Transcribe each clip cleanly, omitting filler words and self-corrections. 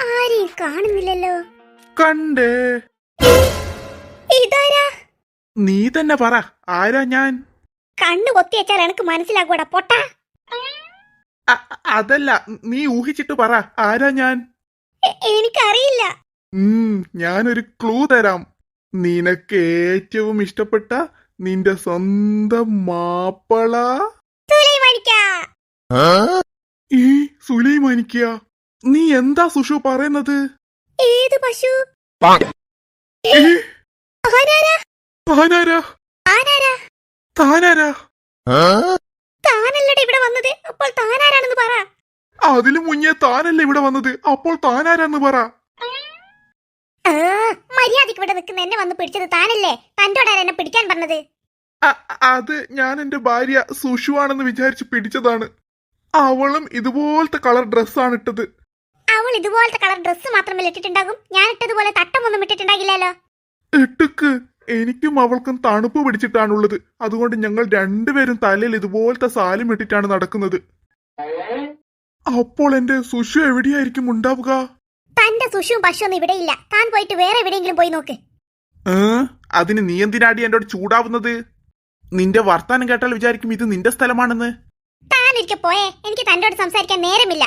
ആരെയും കാണുന്നില്ലല്ലോ. കണ്ടേ. ഇതാരാ? നീ തന്നെ പറ, ആരാ ഞാൻ? കണ്ണു കൊത്തി വെച്ചാൽ എനക്ക് മനസ്സിലാകൂടാ പൊട്ടാ. അതല്ല, നീ ഊഹിച്ചിട്ട് പറ, ആരാ ഞാൻ? എനിക്കറിയില്ല. ഞാനൊരു ക്ലൂ തരാം. നിനക്ക് ഏറ്റവും ഇഷ്ടപ്പെട്ട നിന്റെ സ്വന്തം മാപ്പള ഈ സുലൈമാനിക്ക. നീ എന്താ സുഷു പറയുന്നത്? ഏത് പശു? താനാരാ? താനല്ലടെ ഇവിടെ വന്നത്, അപ്പോൾ താനാരാണെന്ന് പറ. അതിനു മുന്നേ താനല്ല ഇവിടെ വന്നത്, അപ്പോൾ താനാരാന്ന് പറ. മര്യാദക്ക് ഇവിടെ നിൽക്കുന്ന എന്നെ വന്ന് പിടിച്ചത് താനല്ലേ? തന്റോടാ എന്നെ പിടിക്കാൻ പറഞ്ഞത്? അത് ഞാൻ എന്റെ ഭാര്യ സുഷു ആണെന്ന് വിചാരിച്ച് പിടിച്ചതാണ്. അവളും ഇതുപോലത്തെ കളർ ഡ്രസ്സാണ് ഇട്ടത്. അവൾ ഇതുപോലത്തെ കളർ ഡ്രസ്സ് മാത്രമല്ല ഇട്ടിട്ടുണ്ടാകും, ഞാൻ ഇട്ടതുപോലെ തട്ടമൊന്നും ഇട്ടിട്ടുണ്ടാകില്ലല്ലോ. ഇട്ടുക്ക്, എനിക്കും അവൾക്കും തണുപ്പ് പിടിച്ചിട്ടാണുള്ളത്. അതുകൊണ്ട് ഞങ്ങൾ രണ്ടുപേരും തലയിൽ ഇതുപോലത്തെ സാലും ഇട്ടിട്ടാണ് നടക്കുന്നത്. അപ്പോൾ എന്റെ സുഷു എവിടെയായിരിക്കും ഉണ്ടാവുക? തന്റെ സുഷുവും പശുവൊന്നും ഇവിടെ ഇല്ല. താൻ പോയിട്ട് വേറെ എവിടെയെങ്കിലും പോയി നോക്ക്. അതിന് നീ എന്തിനാടി എന്നോട് ചൂടാവുന്നത്? നിന്റെ വർത്താനം കേട്ടാൽ വിചാരിക്കും ഇത് നിന്റെ സ്ഥലമാണെന്ന്. താൻ ഇരിക്കെ പോയേ, എനിക്ക് തന്നോട് സംസാരിക്കാൻ നേരമില്ല.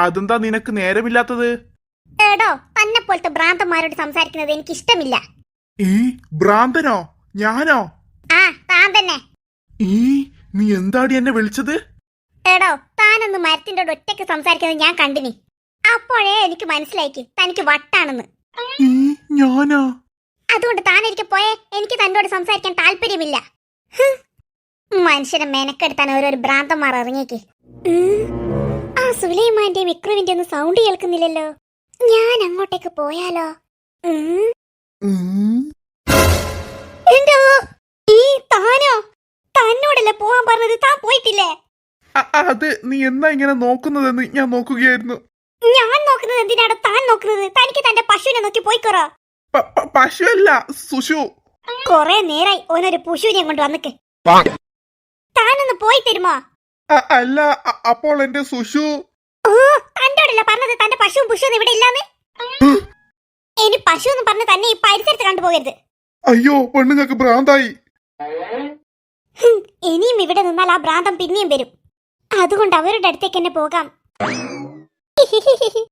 അതെന്താ നിനക്ക് നേരമില്ലാത്തത്? എടോ, തന്നെ പോലത്തെ ഭ്രാന്തന്മാരോട് സംസാരിക്കുന്നത് എനിക്ക് ഇഷ്ടമില്ല. ഭ്രാന്തനോ? ഞാനോ? ആ, താൻ തന്നെ. നീ എന്താടി എന്നെ വിളിച്ചത്? എടോ, താനൊന്ന് മരത്തിന്റെ ഒറ്റയ്ക്ക് സംസാരിക്കുന്നത് ഞാൻ കണ്ടിനി. അപ്പോഴേ എനിക്ക് മനസ്സിലാക്കി തനിക്ക് വട്ടാണെന്ന്. ഞാനാ? അതുകൊണ്ട് താൻ ഇരിക്കെ പോയേ, എനിക്ക് തന്നോട് സംസാരിക്കാൻ താല്പര്യമില്ല. മനുഷ്യനെ മെനക്കെടുത്താൻ ഓരോരു ഭ്രാന്തന്മാർ ഇറങ്ങിയേക്ക്. ആ സുലൈമാന്റെ വിക്രുവിന്റെ ഒന്നും സൗണ്ട് കേൾക്കുന്നില്ലല്ലോ. ഞാൻ അങ്ങോട്ടേക്ക് പോയാലോ? താനോ? തന്നോടല്ലേ പോവാൻ പറഞ്ഞത്, താൻ പോയിട്ടില്ലേ? അത് നീ എന്നാ ഇങ്ങനെ നോക്കുന്നതെന്ന് ഞാൻ നോക്കുകയായിരുന്നു. ഞാൻ നോക്കുന്നത് എന്തിനാണ് താൻ നോക്കുന്നത്? തനിക്ക് തന്റെ പശുവിനെ നോക്കി പോയിക്കോറോ. പശുവല്ല, സുഷു. കൊറേ നേരായി ഓനൊരു പശുവിനെ കൊണ്ട് വന്നിക്ക്. താനൊന്ന് പോയി തരുമോ? അല്ല, അപ്പോൾ എന്റെ സുഷു. തന്നോടല്ല പറഞ്ഞത് തന്റെ പശുവും പുഷുവും ഇവിടെ ഇല്ലാന്ന്. ഇനി പശു എന്ന് പറഞ്ഞ് തന്നെ ഈ പരിസരത്ത് കണ്ടുപോകരുത്. അയ്യോ, പെണ്ണുങ്ങൾക്ക് ഭ്രാന്തായി. ഇനിയും ഇവിടെ നിന്നാൽ ആ ഭ്രാന്തം പിന്നെയും വരും. അതുകൊണ്ട് അവരുടെ അടുത്തേക്ക് തന്നെ പോകാം.